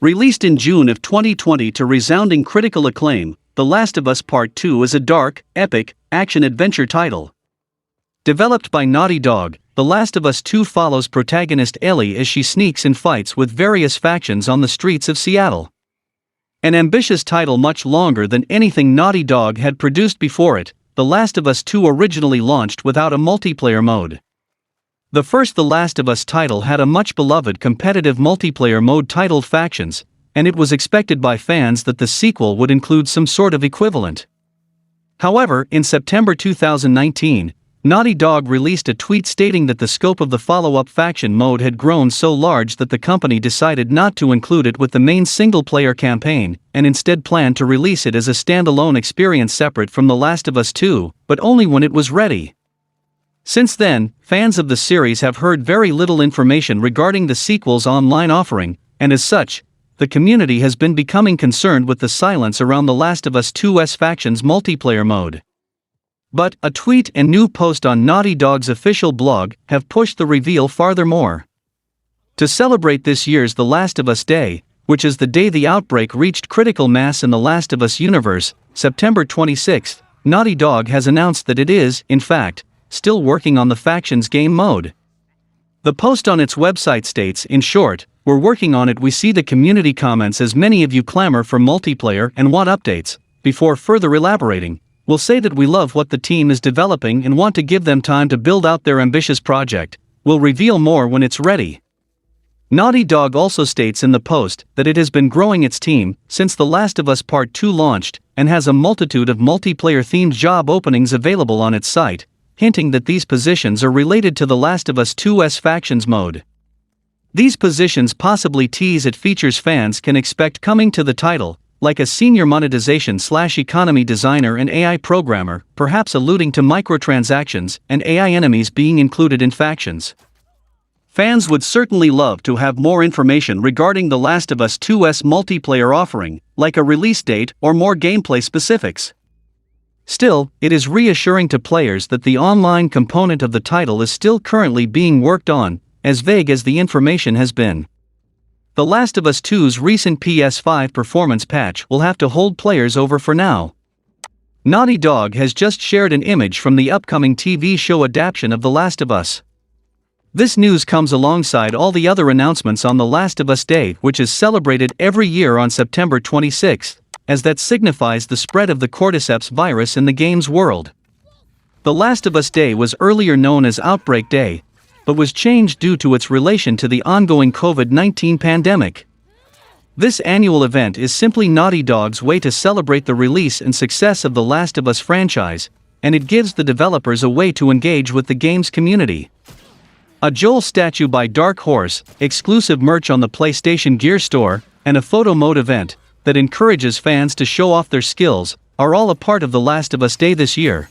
Released in June of 2020 to resounding critical acclaim, The Last of Us Part 2 is a dark, epic, action-adventure title. Developed by Naughty Dog, The Last of Us 2 follows protagonist Ellie as she sneaks and fights with various factions on the streets of Seattle. An ambitious title much longer than anything Naughty Dog had produced before it, The Last of Us 2 originally launched without a multiplayer mode. The first The Last of Us title had a much-beloved competitive multiplayer mode titled Factions, and it was expected by fans that the sequel would include some sort of equivalent. However, in September 2019, Naughty Dog released a tweet stating that the scope of the follow-up faction mode had grown so large that the company decided not to include it with the main single-player campaign, and instead planned to release it as a standalone experience separate from The Last of Us 2, but only when it was ready. Since then, fans of the series have heard very little information regarding the sequel's online offering, and as such, the community has been becoming concerned with the silence around The Last of Us 2's Factions multiplayer mode. But a tweet and new post on Naughty Dog's official blog have pushed the reveal farthermore. To celebrate this year's The Last of Us Day, which is the day the Outbreak reached critical mass in The Last of Us universe, September 26, Naughty Dog has announced that it is, in fact, still working on the Factions game mode. The post on its website states, in short, "We're working on it. We see the community comments as many of you clamor for multiplayer and want updates." Before further elaborating, we'll say that we love what the team is developing and want to give them time to build out their ambitious project. We'll reveal more when it's ready. Naughty Dog also states in the post that it has been growing its team since The Last of Us Part 2 launched and has a multitude of multiplayer-themed job openings available on its site, hinting that these positions are related to The Last of Us 2's Factions mode. These positions possibly tease at features fans can expect coming to the title, like a senior monetization/economy designer and AI programmer, perhaps alluding to microtransactions and AI enemies being included in Factions. Fans would certainly love to have more information regarding The Last of Us 2's multiplayer offering, like a release date or more gameplay specifics. Still, it is reassuring to players that the online component of the title is still currently being worked on, as vague as the information has been. The Last of Us 2's recent PS5 performance patch will have to hold players over for now. Naughty Dog has just shared an image from the upcoming TV show adaptation of The Last of Us. This news comes alongside all the other announcements on The Last of Us Day, which is celebrated every year on September 26, as that signifies the spread of the cordyceps virus in the game's world. The Last of Us Day was earlier known as Outbreak Day, but was changed due to its relation to the ongoing COVID-19 pandemic. This annual event is simply Naughty Dog's way to celebrate the release and success of The Last of Us franchise, and it gives the developers a way to engage with the game's community. A Joel statue by Dark Horse, exclusive merch on the PlayStation Gear Store, and a photo mode event that encourages fans to show off their skills are all a part of The Last of Us Day this year.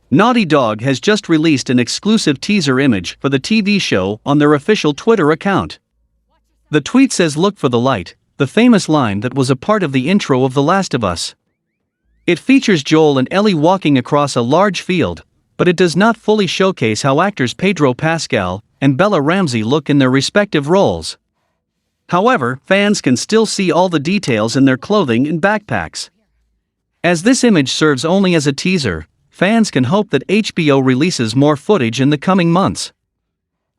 Naughty Dog has just released an exclusive teaser image for the TV show on their official Twitter account. The tweet says, "Look for the light," the famous line that was a part of the intro of The Last of Us. It features Joel and Ellie walking across a large field, but it does not fully showcase how actors Pedro Pascal and Bella Ramsey look in their respective roles. However, fans can still see all the details in their clothing and backpacks. As this image serves only as a teaser, fans can hope that HBO releases more footage in the coming months.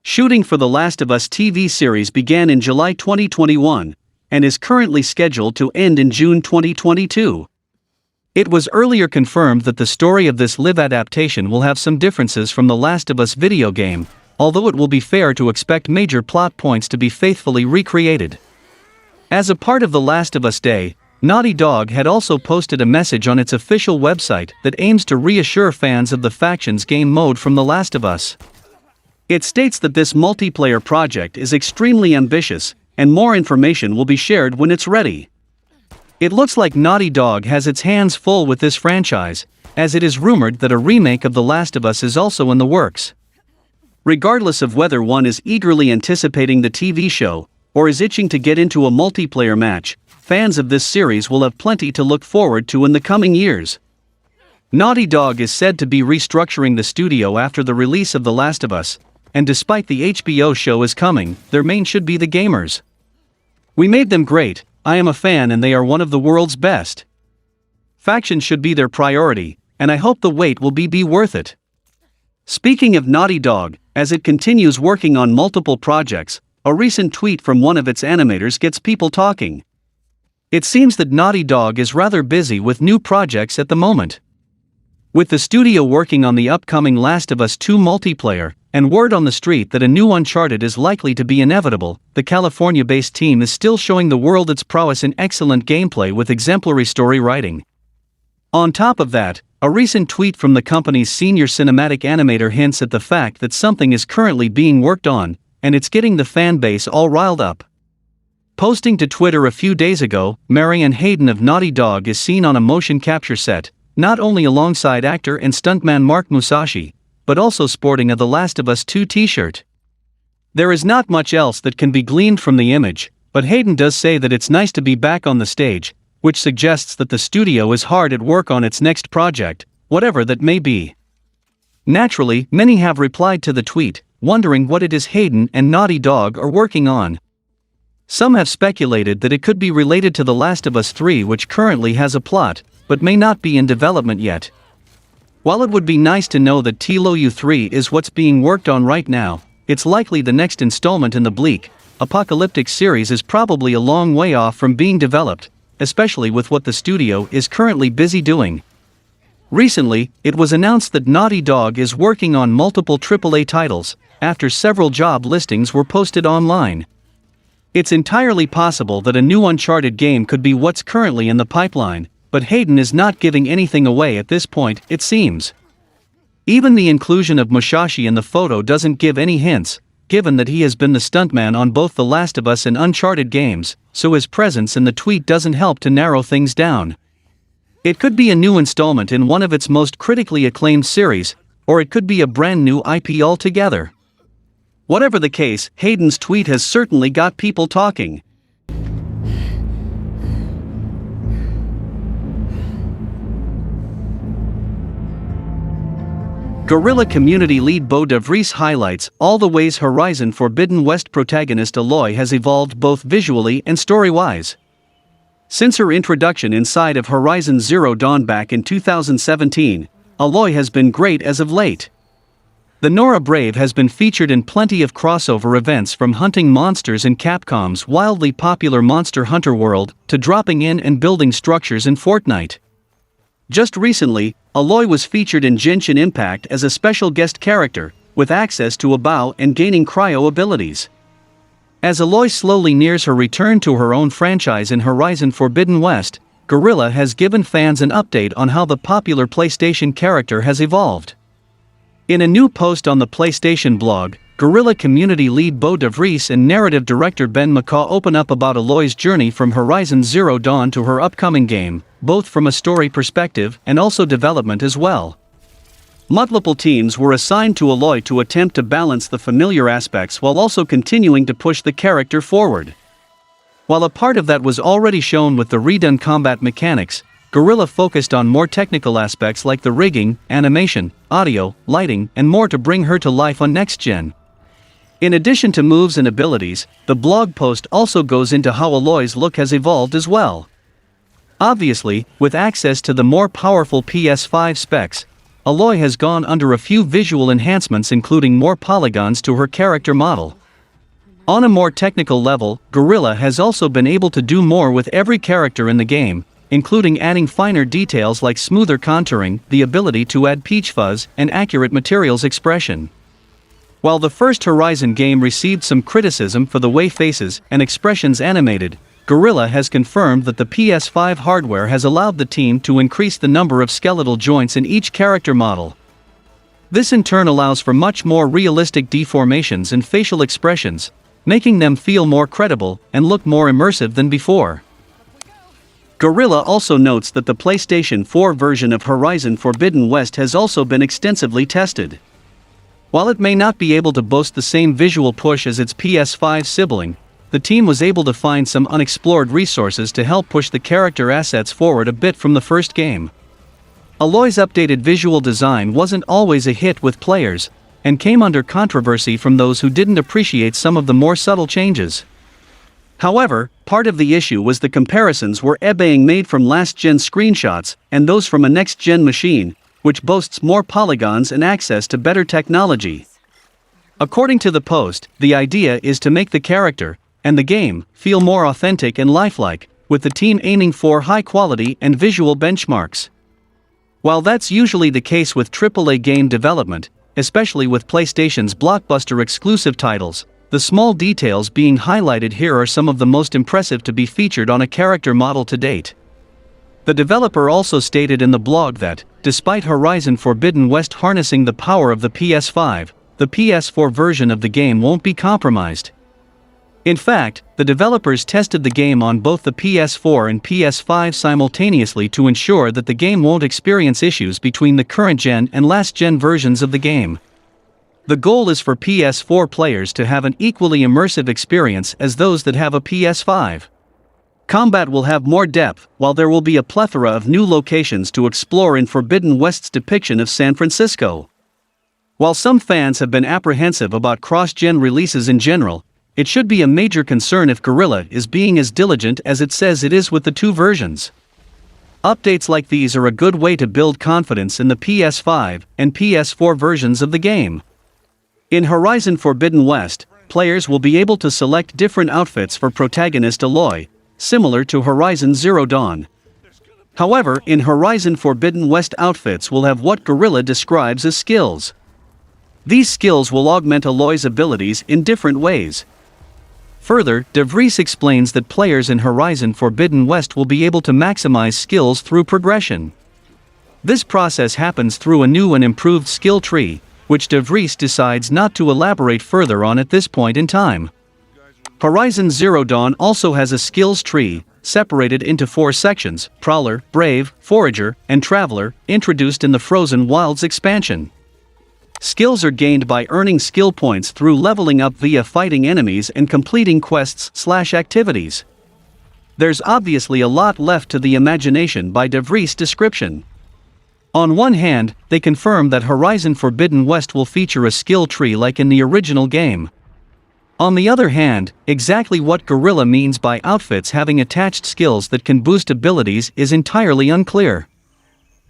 Shooting for The Last of Us TV series began in July 2021, and is currently scheduled to end in June 2022. It was earlier confirmed that the story of this live adaptation will have some differences from The Last of Us video game, although it will be fair to expect major plot points to be faithfully recreated. As a part of The Last of Us Day, Naughty Dog had also posted a message on its official website that aims to reassure fans of the Factions game mode from The Last of Us. It states that this multiplayer project is extremely ambitious, and more information will be shared when it's ready. It looks like Naughty Dog has its hands full with this franchise, as it is rumored that a remake of The Last of Us is also in the works. Regardless of whether one is eagerly anticipating the TV show, or is itching to get into a multiplayer match, fans of this series will have plenty to look forward to in the coming years. Naughty Dog is said to be restructuring the studio after the release of The Last of Us, and despite the HBO show is coming, their main should be the gamers. We made them great, I am a fan and they are one of the world's best. Faction should be their priority, and I hope the wait will be worth it. Speaking of Naughty Dog, as it continues working on multiple projects, a recent tweet from one of its animators gets people talking. It seems that Naughty Dog is rather busy with new projects at the moment. With the studio working on the upcoming Last of Us 2 multiplayer, and word on the street that a new Uncharted is likely to be inevitable, the California-based team is still showing the world its prowess in excellent gameplay with exemplary story writing. On top of that, a recent tweet from the company's senior cinematic animator hints at the fact that something is currently being worked on, and it's getting the fan base all riled up. Posting to Twitter a few days ago, Marianne Hayden of Naughty Dog is seen on a motion capture set, not only alongside actor and stuntman Mark Musashi, but also sporting a The Last of Us 2 t-shirt. There is not much else that can be gleaned from the image, but Hayden does say that it's nice to be back on the stage, which suggests that the studio is hard at work on its next project, whatever that may be. Naturally, many have replied to the tweet, wondering what it is Hayden and Naughty Dog are working on. Some have speculated that it could be related to The Last of Us 3, which currently has a plot, but may not be in development yet. While it would be nice to know that TLOU 3 is what's being worked on right now, it's likely the next installment in the bleak, apocalyptic series is probably a long way off from being developed, especially with what the studio is currently busy doing. Recently, it was announced that Naughty Dog is working on multiple AAA titles, after several job listings were posted online. It's entirely possible that a new Uncharted game could be what's currently in the pipeline, but Hayden is not giving anything away at this point, it seems. Even the inclusion of Musashi in the photo doesn't give any hints, given that he has been the stuntman on both The Last of Us and Uncharted games, so his presence in the tweet doesn't help to narrow things down. It could be a new installment in one of its most critically acclaimed series, or it could be a brand new IP altogether. Whatever the case, Hayden's tweet has certainly got people talking. Guerrilla community lead Bo DeVries highlights all the ways Horizon Forbidden West protagonist Aloy has evolved both visually and story-wise. Since her introduction inside of Horizon Zero Dawn back in 2017, Aloy has been great as of late. The Nora Brave has been featured in plenty of crossover events, from hunting monsters in Capcom's wildly popular Monster Hunter World, to dropping in and building structures in Fortnite. Just recently, Aloy was featured in Genshin Impact as a special guest character, with access to a bow and gaining cryo abilities. As Aloy slowly nears her return to her own franchise in Horizon Forbidden West, Guerrilla has given fans an update on how the popular PlayStation character has evolved. In a new post on the PlayStation blog, Guerrilla community lead Bo DeVries and narrative director Ben McCaw open up about Aloy's journey from Horizon Zero Dawn to her upcoming game, both from a story perspective and also development as well. Multiple teams were assigned to Aloy to attempt to balance the familiar aspects while also continuing to push the character forward. While a part of that was already shown with the redone combat mechanics, Guerrilla focused on more technical aspects like the rigging, animation, audio, lighting, and more to bring her to life on next gen. In addition to moves and abilities, the blog post also goes into how Aloy's look has evolved as well. Obviously, with access to the more powerful PS5 specs, Aloy has gone under a few visual enhancements, including more polygons to her character model. On a more technical level, Guerrilla has also been able to do more with every character in the game, including adding finer details like smoother contouring, the ability to add peach fuzz, and accurate materials expression. While the first Horizon game received some criticism for the way faces and expressions animated, Guerrilla has confirmed that the PS5 hardware has allowed the team to increase the number of skeletal joints in each character model. This in turn allows for much more realistic deformations and facial expressions, making them feel more credible and look more immersive than before. Guerrilla also notes that the PlayStation 4 version of Horizon Forbidden West has also been extensively tested. While it may not be able to boast the same visual push as its PS5 sibling, the team was able to find some unexplored resources to help push the character assets forward a bit from the first game. Aloy's updated visual design wasn't always a hit with players, and came under controversy from those who didn't appreciate some of the more subtle changes. However, Part of the issue was the comparisons were being made from last-gen screenshots and those from a next-gen machine, which boasts more polygons and access to better technology. According to the post, the idea is to make the character and the game feel more authentic and lifelike, with the team aiming for high quality and visual benchmarks. While that's usually the case with AAA game development, especially with PlayStation's blockbuster exclusive titles, the small details being highlighted here are some of the most impressive to be featured on a character model to date. The developer also stated in the blog that, despite Horizon Forbidden West harnessing the power of the PS5, the PS4 version of the game won't be compromised. In fact, the developers tested the game on both the PS4 and PS5 simultaneously to ensure that the game won't experience issues between the current-gen and last-gen versions of the game. The goal is for PS4 players to have an equally immersive experience as those that have a PS5. Combat will have more depth, while there will be a plethora of new locations to explore in Forbidden West's depiction of San Francisco. While some fans have been apprehensive about cross-gen releases in general, it should be a major concern if Guerrilla is being as diligent as it says it is with the two versions. Updates like these are a good way to build confidence in the PS5 and PS4 versions of the game. In Horizon Forbidden West, players will be able to select different outfits for protagonist Aloy, similar to Horizon Zero Dawn. However, in Horizon Forbidden West, outfits will have what Guerrilla describes as skills. These skills will augment Aloy's abilities in different ways. Further, De Vries explains that players in Horizon Forbidden West will be able to maximize skills through progression. This process happens through a new and improved skill tree, which De Vries decides not to elaborate further on at this point in time. Horizon Zero Dawn also has a skills tree, separated into 4 sections: Prowler, Brave, Forager, and Traveler, introduced in the Frozen Wilds expansion. Skills are gained by earning skill points through leveling up via fighting enemies and completing quests/activities. There's obviously a lot left to the imagination by De Vries' description. On one hand, they confirm that Horizon Forbidden West will feature a skill tree like in the original game. On the other hand, exactly what Guerrilla means by outfits having attached skills that can boost abilities is entirely unclear.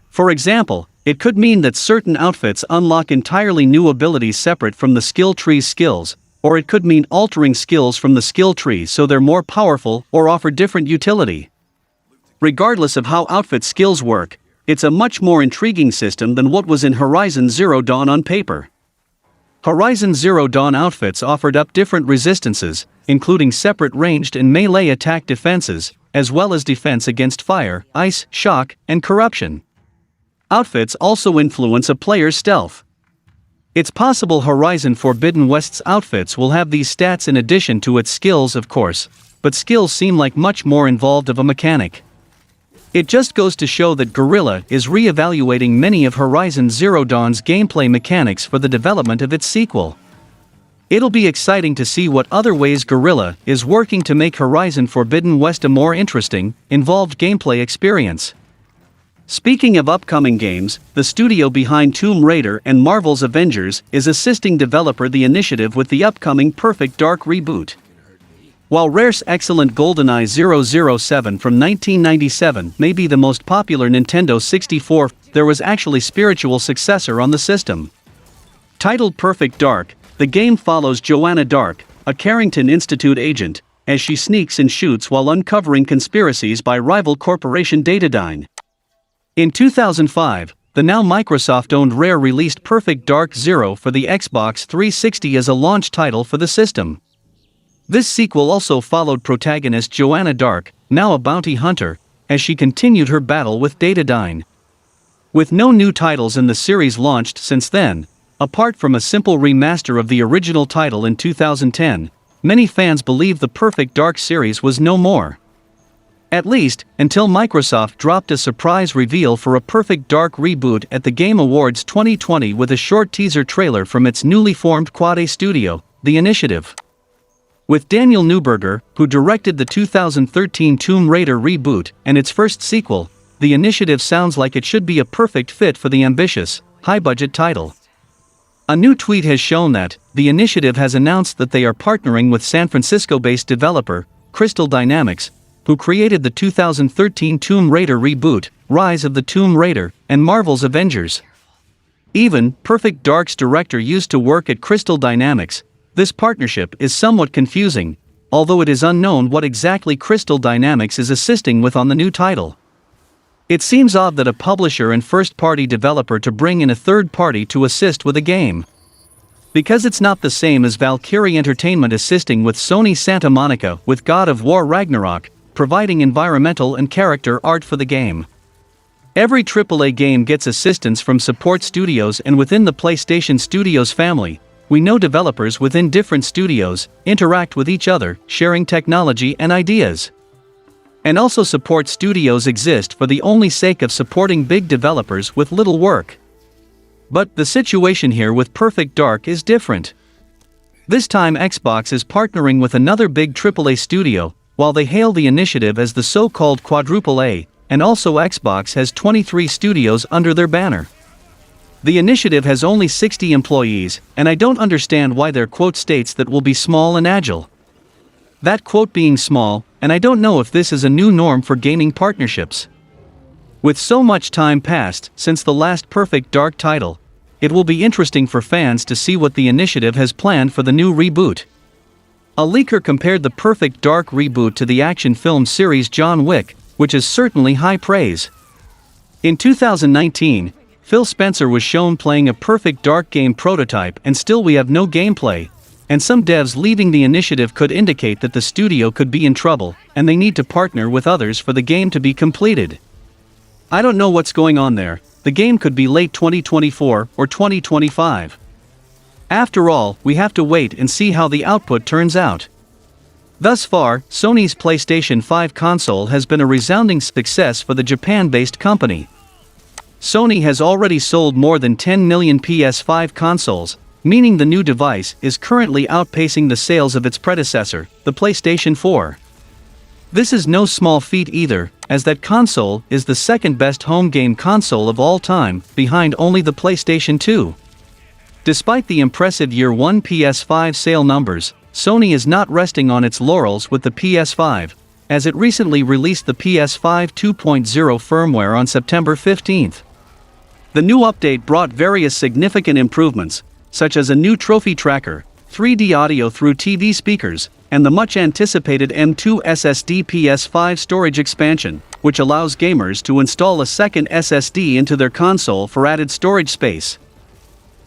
For example, it could mean that certain outfits unlock entirely new abilities separate from the skill tree's skills, or it could mean altering skills from the skill tree so they're more powerful or offer different utility. Regardless of how outfit skills work, it's a much more intriguing system than what was in Horizon Zero Dawn on paper. Horizon Zero Dawn outfits offered up different resistances, including separate ranged and melee attack defenses, as well as defense against fire, ice, shock, and corruption. Outfits also influence a player's stealth. It's possible Horizon Forbidden West's outfits will have these stats in addition to its skills, of course, but skills seem like much more involved of a mechanic. It just goes to show that Guerrilla is re-evaluating many of Horizon Zero Dawn's gameplay mechanics for the development of its sequel. It'll be exciting to see what other ways Guerrilla is working to make Horizon Forbidden West a more interesting, involved gameplay experience. Speaking of upcoming games, the studio behind Tomb Raider and Marvel's Avengers is assisting developer The Initiative with the upcoming Perfect Dark reboot. While Rare's excellent GoldenEye 007 from 1997 may be the most popular Nintendo 64, there was actually spiritual successor on the system. Titled Perfect Dark, the game follows Joanna Dark, a Carrington Institute agent, as she sneaks and shoots while uncovering conspiracies by rival corporation Datadyne. In 2005, the now Microsoft-owned Rare released Perfect Dark Zero for the Xbox 360 as a launch title for the system. This sequel also followed protagonist Joanna Dark, now a bounty hunter, as she continued her battle with Datadyne. With no new titles in the series launched since then, apart from a simple remaster of the original title in 2010, many fans believe the Perfect Dark series was no more. At least, until Microsoft dropped a surprise reveal for a Perfect Dark reboot at the Game Awards 2020 with a short teaser trailer from its newly formed Quad A studio, The Initiative. With Daniel Neuberger, who directed the 2013 Tomb Raider reboot and its first sequel, The Initiative sounds like it should be a perfect fit for the ambitious, high-budget title. A new tweet has shown that The Initiative has announced that they are partnering with San Francisco-based developer Crystal Dynamics, who created the 2013 Tomb Raider reboot, Rise of the Tomb Raider, and Marvel's Avengers. Even Perfect Dark's director used to work at Crystal Dynamics. This partnership is somewhat confusing, although it is unknown what exactly Crystal Dynamics is assisting with on the new title. It seems odd that a publisher and first-party developer to bring in a third party to assist with a game. Because it's not the same as Valkyrie Entertainment assisting with Sony Santa Monica with God of War Ragnarok, providing environmental and character art for the game. Every AAA game gets assistance from support studios, and within the PlayStation Studios family, we know developers within different studios interact with each other, sharing technology and ideas. And also support studios exist for the only sake of supporting big developers with little work. But the situation here with Perfect Dark is different. This time Xbox is partnering with another big AAA studio, while they hail the initiative as the so-called Quadruple A, and also Xbox has 23 studios under their banner. The initiative has only 60 employees, and I don't understand why their quote states that will be small and agile. That quote being small, and I don't know if this is a new norm for gaming partnerships. With so much time passed since the last Perfect Dark title, it will be interesting for fans to see what the initiative has planned for the new reboot. A leaker compared the Perfect Dark reboot to the action film series John Wick, which is certainly high praise. In 2019, Phil Spencer was shown playing a Perfect Dark game prototype, and still we have no gameplay, and some devs leaving the initiative could indicate that the studio could be in trouble, and they need to partner with others for the game to be completed. I don't know what's going on there. The game could be late 2024 or 2025. After all, we have to wait and see how the output turns out. Thus far, Sony's PlayStation 5 console has been a resounding success for the Japan-based company. Sony has already sold more than 10 million PS5 consoles, meaning the new device is currently outpacing the sales of its predecessor, the PlayStation 4. This is no small feat either, as that console is the second best home game console of all time, behind only the PlayStation 2. Despite the impressive Year 1 PS5 sale numbers, Sony is not resting on its laurels with the PS5, as it recently released the PS5 2.0 firmware on September 15th. The new update brought various significant improvements, such as a new trophy tracker, 3D audio through TV speakers, and the much-anticipated M2 SSD PS5 storage expansion, which allows gamers to install a second SSD into their console for added storage space.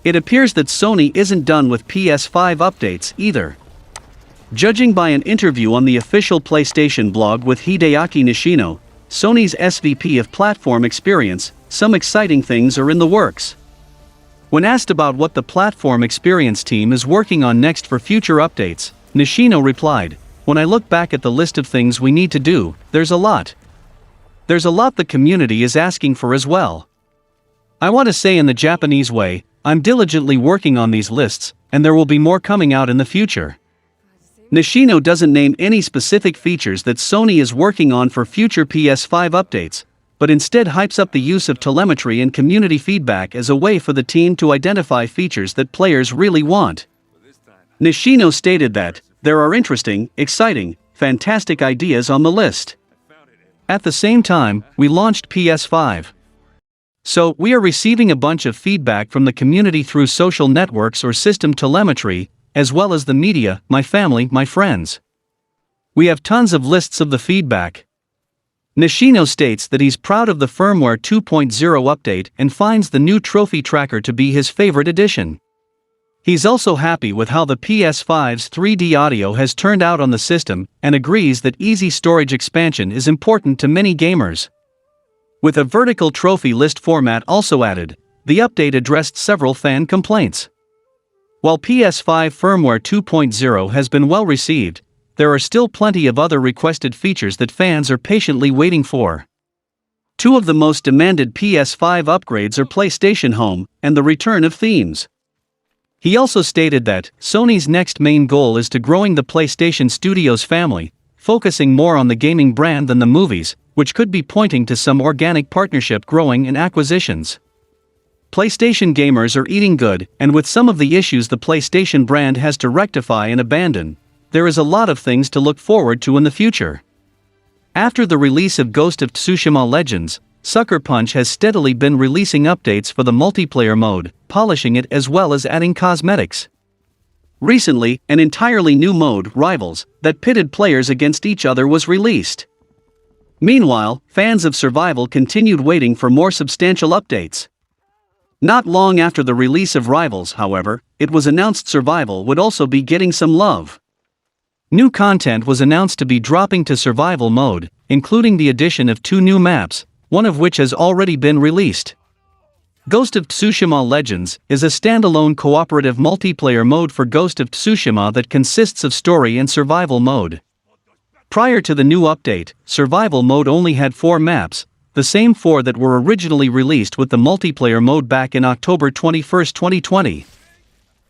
It appears that Sony isn't done with PS5 updates either. Judging by an interview on the official PlayStation blog with Hideaki Nishino, Sony's SVP of Platform Experience, some exciting things are in the works. When asked about what the Platform Experience team is working on next for future updates, Nishino replied, "When I look back at the list of things we need to do, there's a lot. There's a lot the community is asking for as well. I want to say in the Japanese way, I'm diligently working on these lists, and there will be more coming out in the future." Nishino doesn't name any specific features that Sony is working on for future PS5 updates, but instead hypes up the use of telemetry and community feedback as a way for the team to identify features that players really want. Nishino stated that, "There are interesting, exciting, fantastic ideas on the list." At the same time, we launched PS5. So, we are receiving a bunch of feedback from the community through social networks or system telemetry, as well as the media, my family, my friends. We have tons of lists of the feedback. Nishino states that he's proud of the firmware 2.0 update and finds the new trophy tracker to be his favorite addition. He's also happy with how the PS5's 3D audio has turned out on the system, and agrees that easy storage expansion is important to many gamers. With a vertical trophy list format also added, the update addressed several fan complaints. While PS5 firmware 2.0 has been well received, there are still plenty of other requested features that fans are patiently waiting for. Two of the most demanded PS5 upgrades are PlayStation Home and the return of themes. He also stated that Sony's next main goal is to growing the PlayStation Studios family, focusing more on the gaming brand than the movies, which could be pointing to some organic partnership growing and acquisitions. PlayStation gamers are eating good, and with some of the issues the PlayStation brand has to rectify and abandon, there is a lot of things to look forward to in the future. After the release of Ghost of Tsushima Legends, Sucker Punch has steadily been releasing updates for the multiplayer mode, polishing it as well as adding cosmetics. Recently, an entirely new mode, Rivals, that pitted players against each other was released. Meanwhile, fans of Survival continued waiting for more substantial updates. Not long after the release of Rivals, however, it was announced Survival would also be getting some love. New content was announced to be dropping to Survival mode, including the addition of 2 new maps, one of which has already been released. Ghost of Tsushima Legends is a standalone cooperative multiplayer mode for Ghost of Tsushima that consists of story and survival mode. Prior to the new update, survival mode only had 4 maps, the same 4 that were originally released with the multiplayer mode back in October 21, 2020.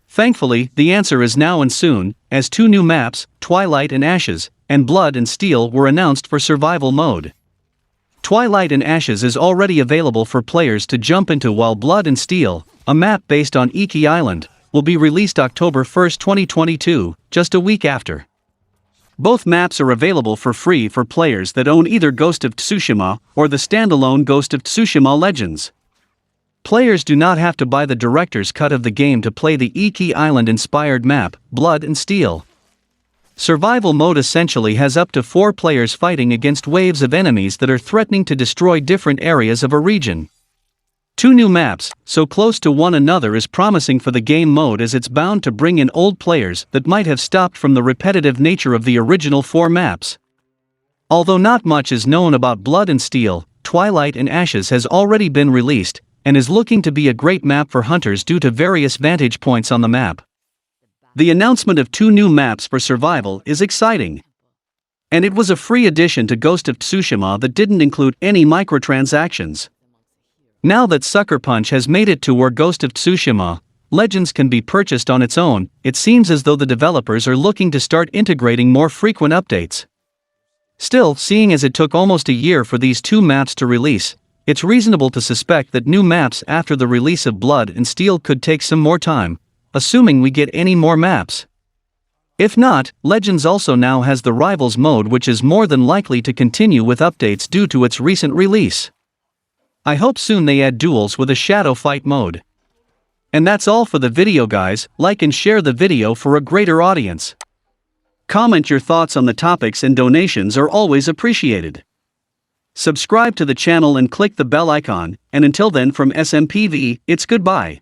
Thankfully, the answer is now and soon, as 2 new maps, Twilight and Ashes, and Blood and Steel were announced for survival mode. Twilight and Ashes is already available for players to jump into, while Blood and Steel, a map based on Iki Island, will be released October 1, 2022, just a week after. Both maps are available for free for players that own either Ghost of Tsushima or the standalone Ghost of Tsushima Legends. Players do not have to buy the director's cut of the game to play the Iki Island-inspired map, Blood and Steel. Survival mode essentially has up to 4 players fighting against waves of enemies that are threatening to destroy different areas of a region. 2 new maps, so close to one another, is promising for the game mode, as it's bound to bring in old players that might have stopped from the repetitive nature of the original 4 maps. Although not much is known about Blood and Steel, Twilight and Ashes has already been released, and is looking to be a great map for hunters due to various vantage points on the map. The announcement of 2 new maps for survival is exciting. And it was a free addition to Ghost of Tsushima that didn't include any microtransactions. Now that Sucker Punch has made it to where Ghost of Tsushima Legends can be purchased on its own, it seems as though the developers are looking to start integrating more frequent updates. Still, seeing as it took almost a year for these 2 maps to release, it's reasonable to suspect that new maps after the release of Blood and Steel could take some more time, assuming we get any more maps. If not, Legends also now has the Rivals mode, which is more than likely to continue with updates due to its recent release. I hope soon they add duels with a shadow fight mode. And that's all for the video, guys. Like and share the video for a greater audience. Comment your thoughts on the topics, and donations are always appreciated. Subscribe to the channel and click the bell icon, and until then, from SMPV, it's goodbye.